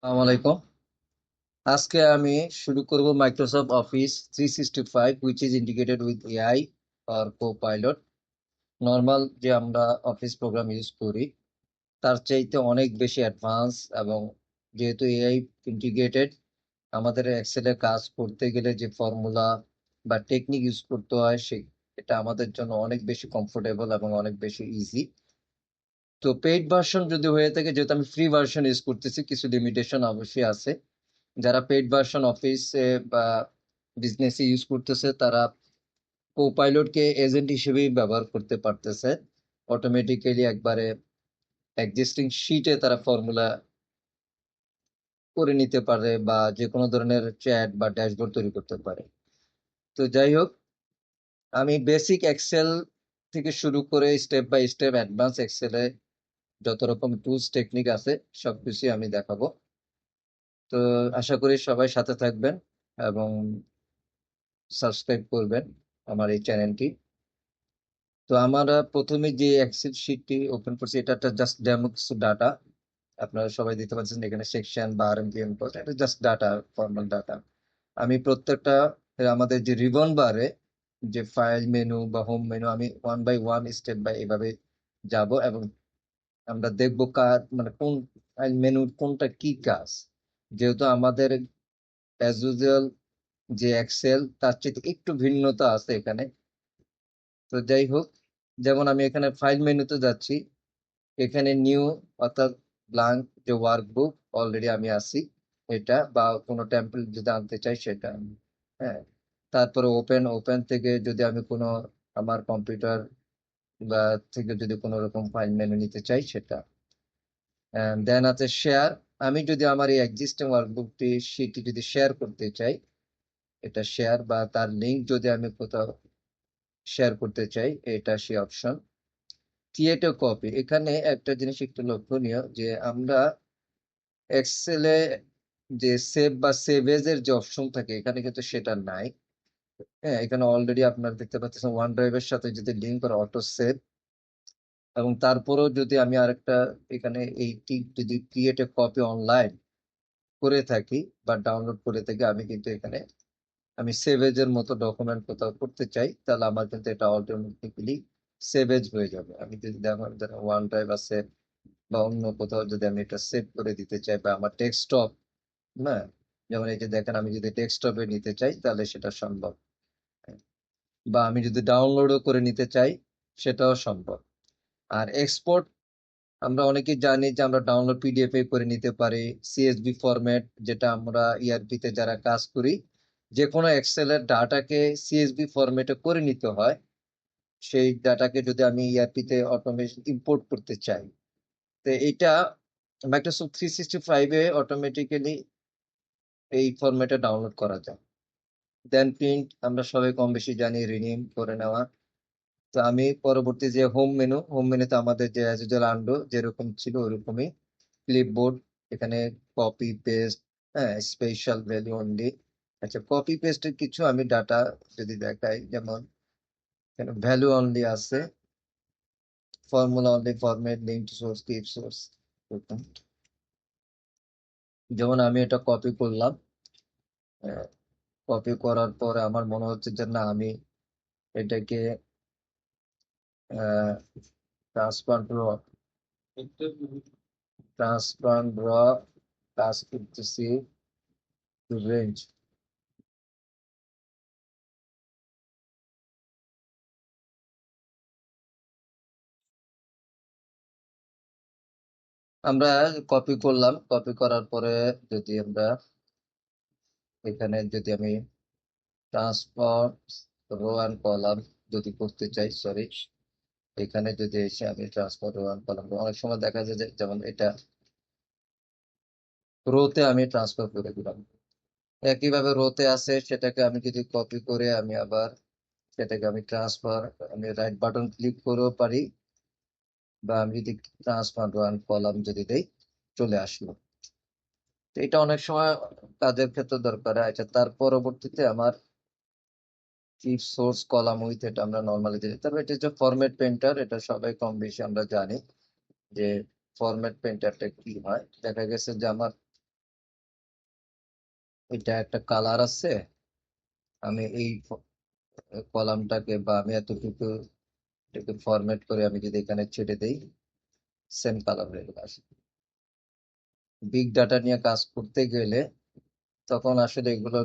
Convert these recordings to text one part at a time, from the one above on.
আসসালামু আলাইকুম। আজকে আমি শুরু করব Microsoft office 365 which is integrated with AI or Copilot। Normal যে আমরা অফিস প্রোগ্রাম ইউজ করি তার চাইতে অনেক বেশি অ্যাডভান্স, এবং যেহেতু এআই ইন্টিগ্রেটেড, আমাদের এক্সেলে কাজ করতে গেলে যে ফর্মুলা বা টেকনিক ইউজ করতে হয় এটা আমাদের জন্য অনেক বেশি কমফোর্টেবল এবং অনেক বেশি ইজি। তো পেইড ভার্সন যদি হয়ে থাকে, যেহেতু আমি ফ্রি ভার্সন ইউজ করতেছি, কিছু লিমিটেশন অবশ্যই আছে। যারা পেইড ভার্সন অফিসে বা বিজনেসে ইউজ করতেছে তারা কোপাইলটকে এজেন্ট হিসেবেই ব্যবহার করতে পারতেছে। অটোমেটিক্যালি একবারে এক্সিস্টিং শিটে তারা ফর্মুলা করে নিতে পারে বা যে কোনো ধরনের চ্যাট বা ড্যাশবোর্ড তৈরি করতে পারে। তো যাই হোক, আমি বেসিক এক্সেল থেকে শুরু করে স্টেপ বাই স্টেপ অ্যাডভান্স এক্সেলে যত রকম টুলস টেকনিক আছে সবকিছুই আমি দেখাবো। তো আশা করি সবাই সাথে থাকবেন এবং সাবস্ক্রাইব করবেন আমার এই চ্যানেলটি। তো আমরা প্রথমে যে এক্সেল শিটটি ওপেন করছি, এটা একটা জাস্ট ডেমো কিছু ডাটা আপনারা সবাই দিতে পারছেন। এখানে সেকশন বা আরএমপিএম কোড, এটা জাস্ট ডাটা, ফর্মাল ডাটা। আমি প্রত্যেকটা আমাদের যে রিবন বারে যে ফাইল মেনু বা হোম মেনু, আমি one by one step by এভাবে যাব, এবং আমরা দেখবো কার মানে কোন ফাইল মেনুর কোনটা কি কাজ। যেহেতু আমাদের অ্যাজ ইউজুয়াল যে এক্সেল তার চেয়ে একটু ভিন্নতা আছে এখানে। তো যাই হোক, যেমন আমি এখানে ফাইল মেনুতে যাচ্ছি, এখানে নিউ অর্থাৎ ব্লাঙ্ক যে ওয়ার্কবুক অলরেডি আমি আছি এটা, বা কোনো টেমপ্লেট যদি আনতে চাই সেটা। হ্যাঁ, তারপরে ওপেন, ওপেন থেকে যদি আমি কোনো আমার কম্পিউটার বা থেকে যদি কোনো রকম ফাইল মেনু নিতে চাই সেটা। দেন আছে শেয়ার। আমি যদি আমার এই এক্সিস্টিং ওয়ার্কবুকটি সেটি যদি শেয়ার করতে চাই, এটা শেয়ার, বা তার লিঙ্ক যদি আমি কোথাও শেয়ার করতে চাই, এটা সেই অপশন। ক্রিয়েট এ কপি, এখানে একটা জিনিস একটু লক্ষণীয় যে আমরা এক্সেলে যে সেভ বা সেভেজ এর যে অপশন থাকে এখানে কিন্তু সেটা নাই। হ্যাঁ, এখানে অলরেডি আপনারা দেখতে পাচ্ছেন ওয়ান ড্রাইভের সাথে যদি লিঙ্ক করে অটো সেভ। এবং তারপরেও যদি আমি আরেকটা এখানে এইটি যদি ক্রিয়েট এ কপি অনলাইন করে থাকি বা ডাউনলোড করে থাকি, আমি কিন্তু এখানে আমি সেভেজ এর মতো ডকুমেন্ট কোথাও করতে চাই, তাহলে আমার কিন্তু এটা অটোমেটিক্যালি সেভেজ হয়ে যাবে। আমি যদি দেখেন ওয়ান ড্রাইভ আছে বা অন্য কোথাও যদি আমি এটা সেভ করে দিতে চাই, বা আমার ডেস্কটপ, না, যেমন এই যে দেখেন, আমি যদি ডেস্কটপে নিতে চাই তাহলে সেটা সম্ভব। বা আমি যদি ডাউনলোডও করে নিতে চাই সেটাও সম্ভব। আর এক্সপোর্ট, আমরা অনেকেই জানি যে আমরা ডাউনলোড পিডিএফ এ করে নিতে পারি। সিএসভি ফরম্যাট, যেটা আমরা ইআরপি তে যারা কাজ করি, যে কোনো এক্সেল এর ডাটাকে সিএসভি ফরম্যাটে করে নিতে হয়। সেই ডাটাকে যদি আমি ইআরপি তে অটোমেশন ইম্পোর্ট করতে চাই, তো এটা মাইক্রোসফট 365 এ অটোমেটিক্যালি এই ফরম্যাটে ডাউনলোড করা যায়। দেন প্রিন্ট, আমরা সবাই কম বেশি জানি, রিনেম করে নেওয়া। তো আমি পরবর্তী যে হোম মেনু, হোম মেনুতে আমাদের যে অ্যাজ ইউজুয়াল আন্ডো যেরকম ছিল ওরকমই ক্লিপবোর্ড, এখানে কপি পেস্ট, হ্যাঁ, স্পেশাল ভ্যালু অনলি। আচ্ছা, কপি পেস্টের কিছু আমি ডাটা যদি দেখাই, যেমন এখানে ভ্যালু অনলি আছে, formula only, format, link to source, keep source. যেমন আমি এটা কপি করলাম, কপি করার পরে আমার মনে হচ্ছে যে না, আমি এটাকে ট্রান্সপার র ট্রান্সপার র কাজ করতেছি রেঞ্জ। আমরা কপি করলাম, কপি করার পরে যদি আমরা এখানে যদি আমি ট্রান্সফার রো অ্যান্ড কলাম যদি করতে চাই, সরি, এখানে যদি এসে আমি ট্রান্সফার রো অ্যান্ড কলাম, অনেক সময় দেখা যায় যে যেমন এটা রোতে আমি ট্রান্সফার করে দিলাম, একইভাবে রোতে আছে সেটাকে আমি যদি কপি করে আমি আবার সেটাকে আমি ট্রান্সফার, আমি রাইট বাটন ক্লিক করেও পারি, বা আমি যদি ট্রান্সফার রো অ্যান্ড কলাম যদি দেই, চলে আসলো। তো এটা অনেক সময় কাজের ক্ষেত্রে দরকার হয়। আচ্ছা, তার পরবর্তীতে আমার চিফ সোর্স কলাম উইথ, এটা আমরা নর্মালি দিই। তারপর এটা হচ্ছে ফরম্যাট পেন্টার, এটা সবাই কম বেশি আমরা জানি যে ফরম্যাট পেন্টারটা কি হয়। দেখা গেছে যে আমার এটা একটা কালার আছে, আমি এই কলামটাকে বা আমি এতটুকু এটাকে ফরম্যাট করে আমি যদি এখানে ছেড়ে দেই, সেম কালার হয়ে আসে। বিগ ডাটা নিয়ে কাজ করতে গেলে তখন আসলে এগুলো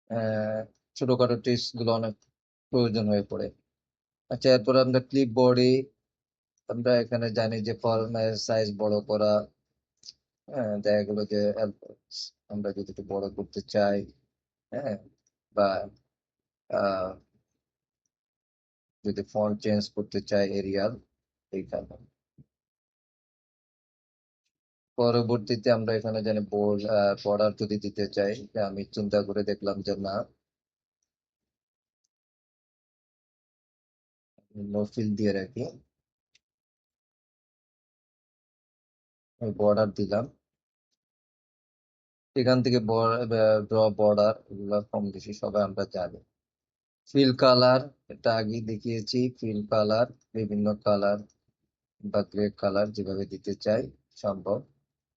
আহ ছোটখাটো টিপস গুলো অনেক প্রয়োজন হয়ে পড়ে। আচ্ছা, এরপরে আমরা ক্লিপ বোর্ডে আমরা এখানে জানি যে ফরম্যাট সাইজ বড় করা, দেখা গেলো যে আমরা যদি একটু বড় করতে চাই, হ্যাঁ, বা যদি ফন্ট চেঞ্জ করতে চাই এরিয়াল, এইখানে পরবর্তীতে আমরা এখানে জানি বোল্ড বর্ডার যদি দিতে চাই, আমি চিন্তা করে দেখলাম যে না, নো ফিল দিয়ে রাখি, বর্ডার দিলাম। এখান থেকে ড্র বর্ডার এগুলো কম বেশি সবাই আমরা জানি। ফিল কালার, এটা আগে দেখিয়েছি, ফিল কালার বিভিন্ন কালার বা গ্রে কালার যেভাবে দিতে চাই সম্ভব,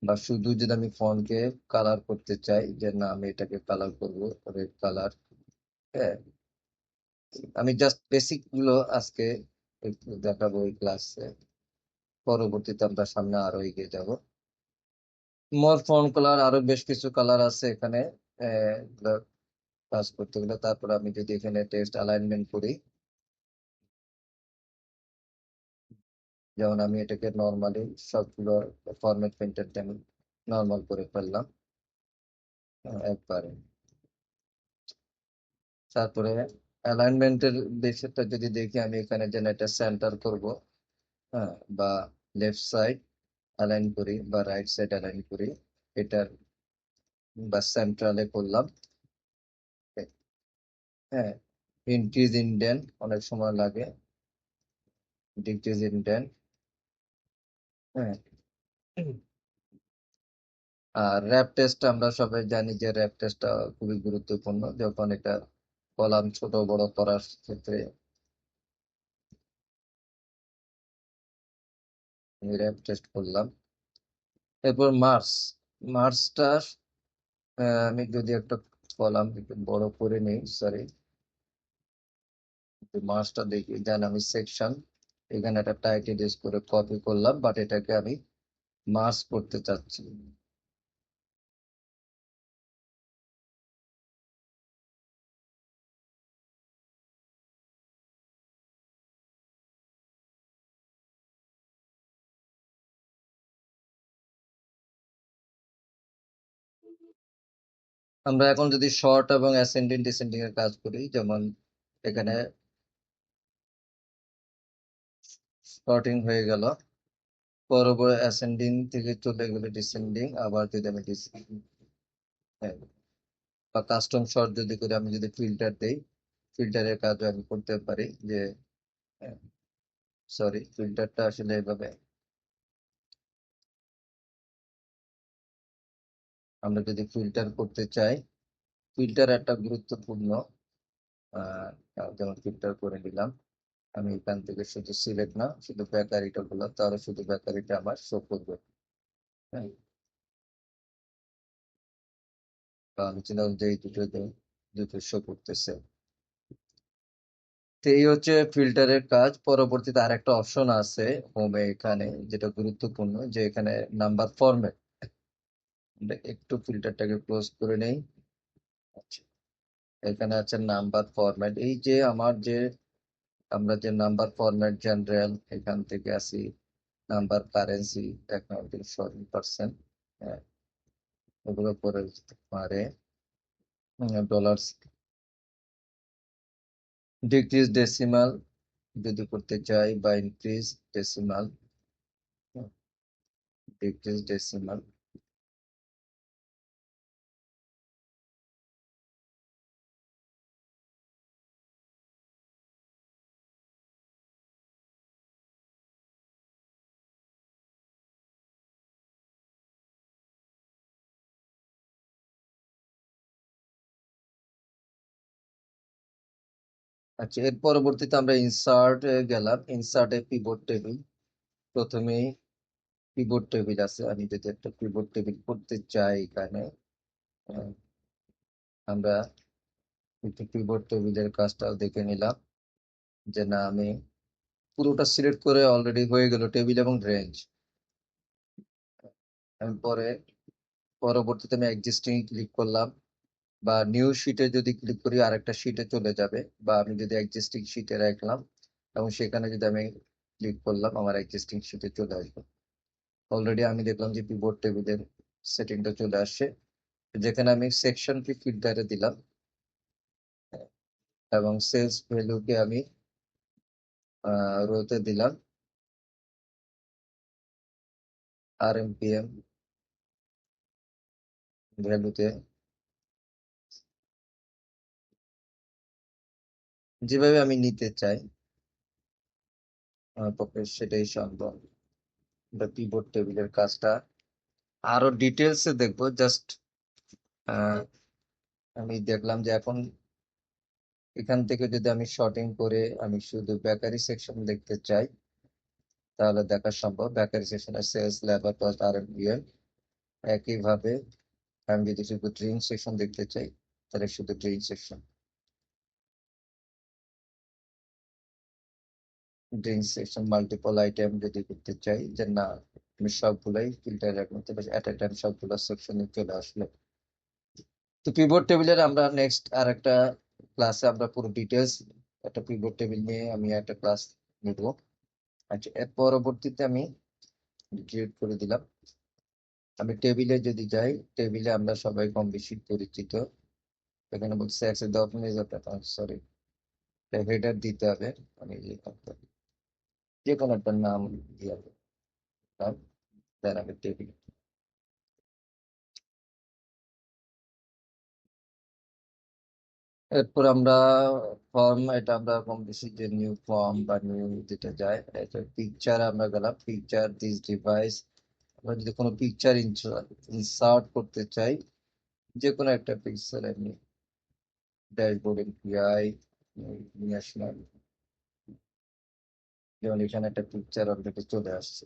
বা শুধু যদি আমি ফন্টকে কালার করতে চাই যে না আমি এটাকে কালার করবো রেড কালার। হ্যাঁ, আমি জাস্ট বেসিক গুলো আজকে একটু দেখাবো এই ক্লাসে, পরবর্তীতে আমরা সামনে আরো এগিয়ে যাব। মোর ফন্ট কালার, আরো বেশ কিছু কালার আছে এখানে এগুলো কাজ করতে গেলে। তারপর আমি যদি এখানে টেক্সট অ্যালাইনমেন্ট করি, যেমন আমি এটাকে নর্মালি সবগুলো ফরম্যাট পেন্টারটা আমি নর্মাল করে ফেললাম একবারে। তারপরে অ্যালাইনমেন্টের বিষয়টা যদি দেখি, আমি এখানে যেন এটা সেন্টার করব, হ্যাঁ, বা লেফট সাইড অ্যালাইন করি বা রাইট সাইড অ্যালাইন করি, এটার বা সেন্ট্রালে করলাম। হ্যাঁ, ইনক্রিজ ইনডেন্ট অনেক সময় লাগে, ডিক্রিজ ইনডেন্ট। হ্যাঁ, আর র্যাপ টেস্ট আমরা সবাই জানি যে র্যাপ টেস্টটা খুবই গুরুত্বপূর্ণ যখন এটা কলাম ছোট বড় করার ক্ষেত্রে। আমি র্যাপ টেস্ট করলাম। এরপর মার্কসটা আমি যদি একটা কলাম একটু বড় করে নিই, সরি, মার্কসটা দেখি, জান আমি সেকশন এখানে একটা টাইটেল ইউজ করে কপি করলাম, বাট এটাকে আমি মার্কস করতে চাচ্ছি। আমরা এখন যদি শর্ট এবং অ্যাসেন্ডিং ডিসেন্ডিং এর কাজ করি, যেমন এখানে শর্টিং হয়ে গেল, পরবর্তী অ্যাসেন্ডিং থেকে চলে গেলে ডিসেন্ডিং, আবার যদি আমি বা কাস্টম শর্ট যদি করি, আমি যদি ফিল্টার দেই, ফিল্টারের কাজ আমি করতে পারি যে, সরি, ফিল্টারটা আসলে এভাবে আমরা যদি ফিল্টার করতে চাই, ফিল্টার একটা গুরুত্বপূর্ণ যেমন ফিল্টার করে নিলাম, আমি এখান থেকে শুধু সিলেক্ট না, শুধু বেকারিটা বললাম, তাহলে শুধু বেকারিটা আমার শো করবে। হ্যাঁ, বা আমি চিন্তা করছি এই দুটো শো করতেছে। তো এই হচ্ছে ফিল্টারের কাজ। পরবর্তীতে আরেকটা অপশন আছে হোমে এখানে, যেটা গুরুত্বপূর্ণ, যে এখানে নাম্বার ফরম্যাট। একটু ফিল্টারটাকে ক্লোজ করে নেই। আচ্ছা, এখানে আছে নাম্বার ফরম্যাট। এই যে আমার যে আমরা যে নাম্বার ফরম্যাট জেনারেল, এখান থেকে আসি নাম্বার কারেন্সি অ্যাকাউন্টিং 7%, ওগুলো করে যেতে পারে। ডলার ডিক্রিজ ডেসিমাল যদি করতে চাই, বা ইনক্রিজ ডেসিমাল, ডিক্রিজ ডেসিমাল। আচ্ছা, এর পরবর্তীতে আমরা ইনসার্ট গেলাম। ইনসার্টে পিভট টেবিল, প্রথমেই পিভট টেবিল আছে, আমি যদি একটা পিভট টেবিল করতে চাই এখানে, আমরা একটু পিভট টেবিলের কাজটা দেখে নিলাম যে না আমি পুরোটা সিলেক্ট করে অলরেডি হয়ে গেল টেবিল এবং রেঞ্জ। আমি পরবর্তীতে আমি এক্সিস্টিং ক্লিক করলাম বা নিউ শিটে যদি ক্লিক করি আরেকটা শিটে চলে যাবে, বা আমি যদি এক্সিস্টিং শিটে রাখলাম এবং সেখানে যদি আমি ক্লিক করলাম আমার এক্সিস্টিং শিটে চলে আসবে। অলরেডি আমি দেখলাম যে পিভট টেবিলের সেটিংটা চলে আসছে, যেখানে আমি সেকশনকে ফিল্টারে দিলাম এবং সেলস ভ্যালুকে আমি রোতে দিলাম RMPM ভ্যালুতে, যেভাবে আমি নিতে চাই আমার পক্ষে সেটাই সম্ভব। পিভট টেবিলের কাজটা আরো ডিটেলসে দেখবো, জাস্ট আমি দেখলাম যে এখন এখান থেকে যদি আমি শর্টিং করে আমি শুধু বেকারি সেকশন দেখতে চাই তাহলে দেখা সম্ভব। বেকারি সেকশনের সেলস, লেবার কস্ট, RMPM। একইভাবে আমি যদি শুধু ড্রিঙ্ক সেকশন দেখতে চাই তাহলে শুধু drink section, drink section multiple item যদি করতে চাই যে না আমি সবগুলাই ফিল্টার রাখলাম, তবে এট এ টাইম সবগুলো সেকশনে চলে আসলো। তো পিভট টেবিলের আমরা নেক্সট আর একটা ক্লাসে আমরা পুরো ডিটেলস একটা পিভট টেবিল নিয়ে আমি একটা ক্লাস নিব। আচ্ছা, এর পরবর্তীতে আমি ক্রিয়েট করে দিলাম। আমি টেবিলে যদি যাই, টেবিলে আমরা সবাই কম বেশি পরিচিত। এখানে বলছে access the option, sorry header দিতে হবে। আমি যে কোনো একটা নাম দিয়ে দিলাম, দেন আমি টেবিল। এরপর আমরা ফর্ম, এটা আমরা কম বেশি যে নিউ ফর্ম বা নিউ যেটা যায় এটা পিকচার আমরা গেলাম, পিকচার দিস ডিভাইস। আমরা যদি কোনো পিকচার ইনসার্ট করতে চাই যে কোনো একটা পিকচার আমি ড্যাশবোর্ড এনপিআই নিয়ে আসলাম, যেমন এখানে একটা পিকচার অলরেডি চলে আসছে।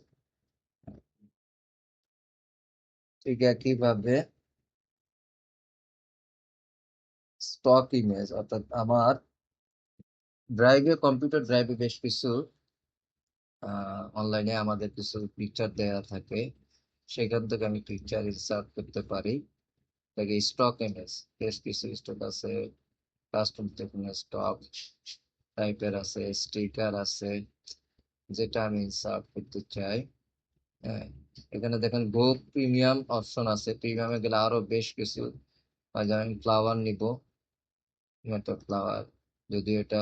ঠিক একইভাবে স্টক ইমেজ, অর্থাৎ আমার ড্রাইভে, কম্পিউটার ড্রাইভে বেশ কিছু অনলাইনে আমাদের কিছু পিকচার দেওয়া থাকে, সেখান থেকে আমি পিকচার ইনসার্ট করতে পারি। দেখি স্টক ইমেজ বেশ কিছু স্টক আছে, কাস্টম স্টক টাইপের আছে, স্টিকার আছে, যেটা আমি ইনসার্ট করতে চাই। হ্যাঁ, এখানে দেখেন গো প্রিমিয়াম অপশন আছে, প্রিমিয়ামে গেলে আরো বেশ কিছু, যেমন ফ্লাওয়ার নিব, একটা ফ্লাওয়ার, যদি এটা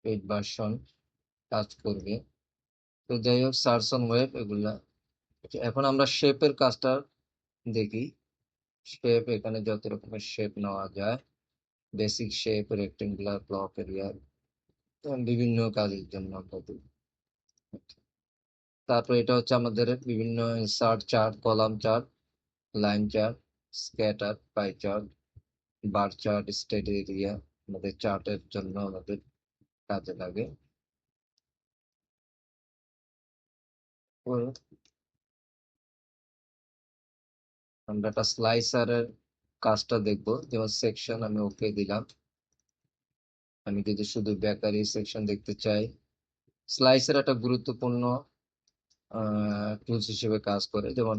পেইড ভার্সন কাজ করবে। তো যাই হোক, সার্চ অন ওয়েব এগুলা। এখন আমরা শেপের কাজটা দেখি। শেপ, এখানে যত রকমের শেপ নেওয়া যায়, basic shape, rectangular, block area, বিভিন্ন কাজের জন্য আমরা দিই। তারপর এটা হচ্ছে আমাদের বিভিন্ন insert chart, column chart, line chart, scatter, pie chart, bar chart, state area আমাদের চার্টের জন্য আমাদের কাজে লাগে। তো আমরা একটা স্লাইসারের কাজটা দেখবো, যেমন সেকশন আমি ওকে দিলাম। আমি যদি শুধু বেকারি সেকশন দেখতে চাই, স্লাইসার একটা গুরুত্বপূর্ণ টুলস হিসেবে কাজ করে, যেমন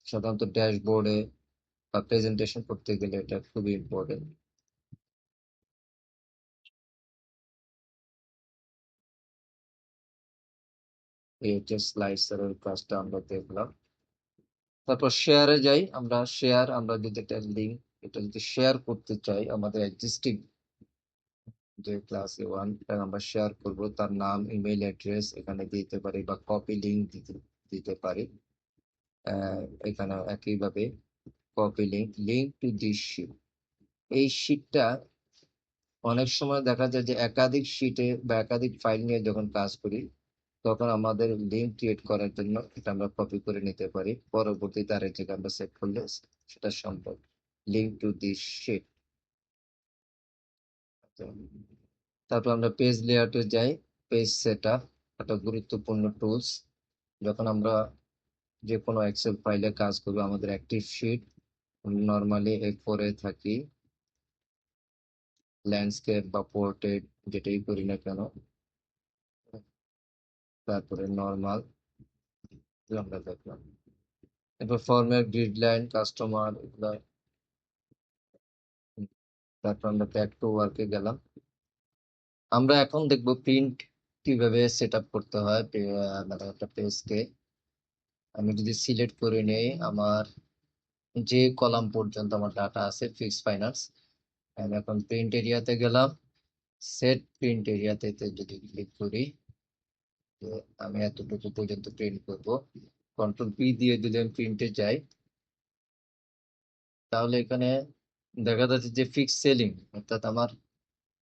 সাধারণত ড্যাশবোর্ডে বা প্রেজেন্টেশন করতে গেলে এটা খুবই ইম্পর্টেন্ট। এই হচ্ছে স্লাইসারের কাজটা আমরা দেখলাম। তারপর শেয়ারে যাই আমরা। শেয়ার, আমরা যদি একটা লিঙ্ক এটা যদি শেয়ার করতে চাই, আমাদের এক্সিস্টিং যে ক্লাস ওয়ান আমরা শেয়ার করব, তার নাম, ইমেল অ্যাড্রেস এখানে দিতে পারি বা কপি লিঙ্ক দিতে পারি। এখানে একইভাবে copy link, link to this sheet. এই শিটটা অনেক সময় দেখা যায় যে একাধিক শিটে বা একাধিক ফাইল নিয়ে যখন কাজ করি তখন আমাদের লিঙ্ক ক্রিয়েট করার জন্য এটা আমরা কপি করে নিতে পারি, পরবর্তীতে আরেক জায়গায় আমরা সেভ করলে সেটা সম্ভব। Link to this sheet. তারপর আমরা পেজ লেআউটে যাই। পেজ সেটআপ একটা গুরুত্বপূর্ণ টুলস। যখন আমরা যে কোনো এক্সেল ফাইলে কাজ করবে আমাদের অ্যাক্টিভ শিট নর্মালি A4 এ থাকি, ল্যান্ডস্কেপ বা পোর্ট্রেট যেটাই করি না কেন, তারপরে নর্মাল আমরা দেখলাম। এরপর ফর্মের গ্রিড লাইন, কাস্টমার, এগুলা। তারপর আমরা ব্যাক টু ওয়ার্কে গেলাম। আমরা এখন দেখবো প্রিন্ট কিভাবে সেট আপ করতে হয় মানে একটা পেজকে। আমি যদি সিলেক্ট করে নেই আমার যে কলাম পর্যন্ত আমার ডাটা আছে ফিক্স ফাইন্যান্স, আমি এখন প্রিন্ট এরিয়াতে গেলাম। সেট প্রিন্ট এরিয়াতে যদি ক্লিক করি, তো আমি এতটুকু পর্যন্ত প্রিন্ট করব। কন্ট্রোল পি দিয়ে যদি আমি প্রিন্টে যাই, তাহলে এখানে দেখা যাচ্ছে যে ফিক্স সেলিং, অর্থাৎ আমার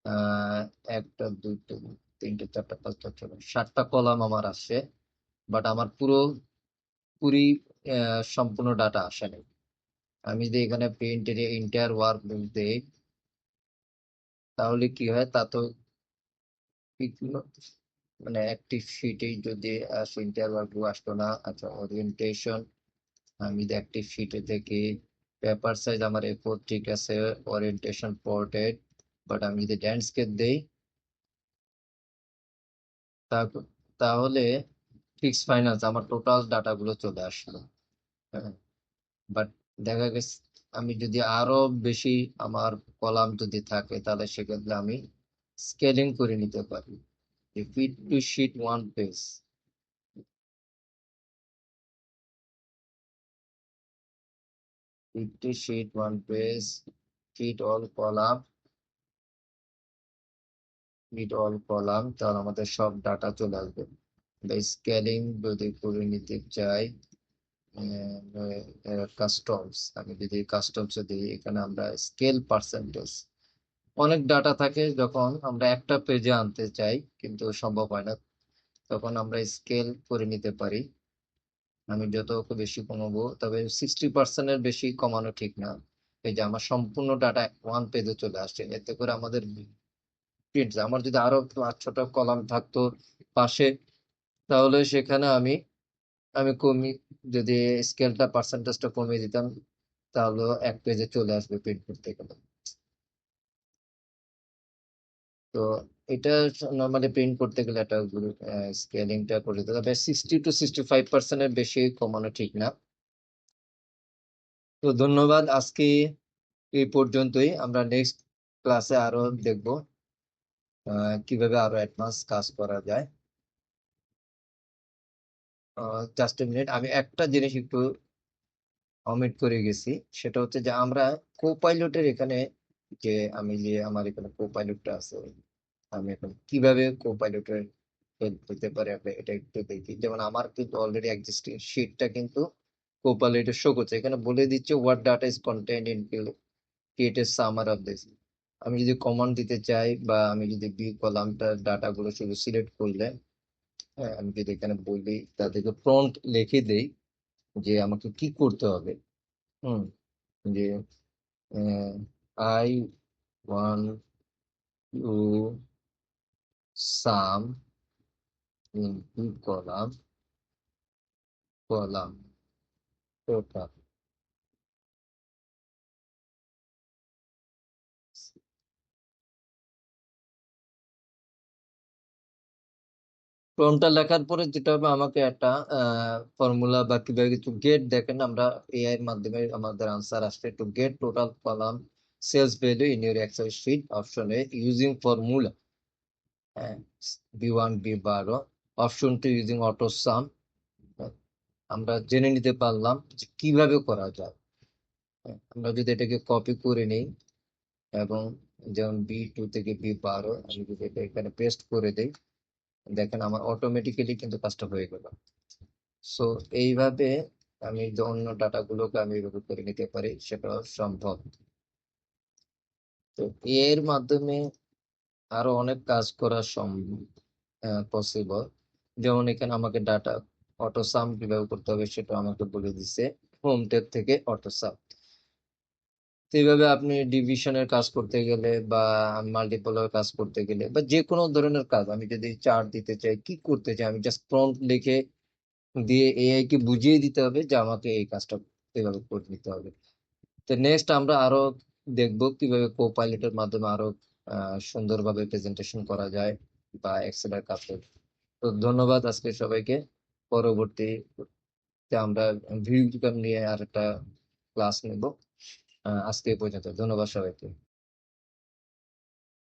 আহ একটা দুটো তিনটে চারটা পাঁচটা ছটা 7টা কলাম আমার আসে, বাট আমার পুরি সম্পূর্ণ ডাটা আসে নাই। আমি যদি এখানে প্রিন্ট এরিয়া ইন্টায়ার ওয়ার্ক বুক দেই, তাহলে কি হয়, তা তো এগুলো মানে অ্যাক্টিভ শিটেই যদি ইন্টায়ার ওয়ার্ক বুক আসতো না। আচ্ছা, ওরিয়েন্টেশন, আমি যদি অ্যাক্টিভ শিটে থেকে পেপার সাইজ আমার A4 ঠিক আছে, ওরিয়েন্টেশন পোর্ট্রেট, বাট আমি যদি ল্যান্ডস্কেপ দেই, তাহলে ফিক্স ফাইন্যান্স আমার টোটাল ডাটা গুলো চলে আসলো। হ্যাঁ, বাট দেখা গেছে আমি যদি আরো বেশি আমার কলাম যদি থাকে, তাহলে সেক্ষেত্রে আমি স্কেলিং করে নিতে পারি। Fit to sheet one page, fit to sheet one page, fit all column, fit all column, তাহলে আমাদের সব ডাটা চলে আসবে। স্কেলিং যদি করে নিতে চাই, কাস্টমস, আমি যদি কাস্টমস দিই, এখানে আমরা স্কেল পার্সেন্টেজ, অনেক ডাটা থাকে যখন আমরা একটা পেজে আনতে চাই কিন্তু সম্ভব হয় না, তখন আমরা স্কেল করে নিতে পারি। আমি যত বেশি কমাবো, তবে 60%-এর বেশি কমানো ঠিক না। এই যে আমার সম্পূর্ণ ডাটা ওয়ান পেজে চলে আসছে, এতে করে আমাদের প্রিন্ট, আমার যদি আরো 5-6টা কলাম থাকতো পাশে, তাহলে সেখানে আমি আমি কমি যদি স্কেলটা পার্সেন্টেজটা কমিয়ে দিতাম, তাহলে এক পেজে চলে আসবে প্রিন্ট করতে গেলে। তো এটা নর্মালি প্রিন্ট করতে গেলে একটা স্কেলিংটা করে দিতে হবে, 60-65%-এর বেশি কমানো ঠিক না। তো ধন্যবাদ, আজকে এই পর্যন্তই। আমরা নেক্সট ক্লাসে আরো দেখবো কিভাবে আরো অ্যাডভান্স কাজ করা যায়। জাস্ট এ মিনিট, আমি একটা জিনিস একটু অমিট করে গেছি। সেটা হচ্ছে যে আমরা কোপাইলটের এখানে, যে আমি যে আমার এখানে কোপাইলটটা আছে, আমি এখন কিভাবে কোপাইলটের হেল্প পেতে পারি আমরা এটা একটু দেখি। যেমন আমার কিন্তু অলরেডি এক্সিস্টিং শিটটা কিন্তু কোপাইলটে শো করছে, এখানে বলে দিচ্ছে what data is contained in create a summer of this. আমি যদি কমান্ড দিতে চাই বা আমি যদি বি কলামটার ডাটা গুলো শুধু সিলেক্ট করলে, হ্যাঁ, আমি যদি এখানে বলি তাদেরকে প্রম্পট লিখে দেই যে আমাকে কি করতে হবে। হুম, যে I one to sum into column total. প্রম্পটটা লেখার পরে যেটা হবে, আমাকে একটা ফর্মুলা বা কিভাবে কিছু গেট, দেখেন আমরা এআই এর মাধ্যমে আমাদের আনসার আসছে, to get total column sales value in your excel sheet অপশনে using formula, B1 B12, option two using auto sum. আমরা জেনে নিতে পারলাম যে কিভাবে করা যায়। আমরা যদি এটাকে কপি করে নিই এবং যেমন B2 থেকে B12 আমি যদি এটা এখানে পেস্ট করে দিই, দেখেন আমার অটোমেটিক্যালি কিন্তু কাজটা হয়ে গেল। সো এইভাবে আমি যে অন্য ডাটা গুলোকে আমি এইভাবে করে নিতে পারি, সেটা সম্ভব। তো এর মাধ্যমে আরো অনেক কাজ করা পসিবল। যেমন এখানে আমাকে ডাটা অটো সাম কিভাবে করতে হবে সেটা আমাকে বলে দিছে, হোম ট্যাব থেকে অটো সাম। তো এইভাবে আপনি ডিভিশনের কাজ করতে গেলে বা মাল্টিপলের কাজ করতে গেলে বা যে কোনো ধরনের কাজ, আমি যদি চার্ট দিতে চাই, কি করতে চাই, আমি জাস্ট প্রম্পট লিখে দিয়ে এআই কে বুঝিয়ে দিতে হবে যে আমাকে এই কাজটা এভাবে করে নিতে হবে। তো নেক্সট আমরা আরো দেখবো কিভাবে কোপাইলটের মাধ্যমে আরো সুন্দরভাবে প্রেজেন্টেশন করা যায় বা এক্সেলের কাছে। তো ধন্যবাদ আজকে সবাইকে। পরবর্তীতে আমরা ভিউ নিয়ে আর একটা ক্লাস নেব। আজকে এই পর্যন্ত, ধন্যবাদ সবাইকে।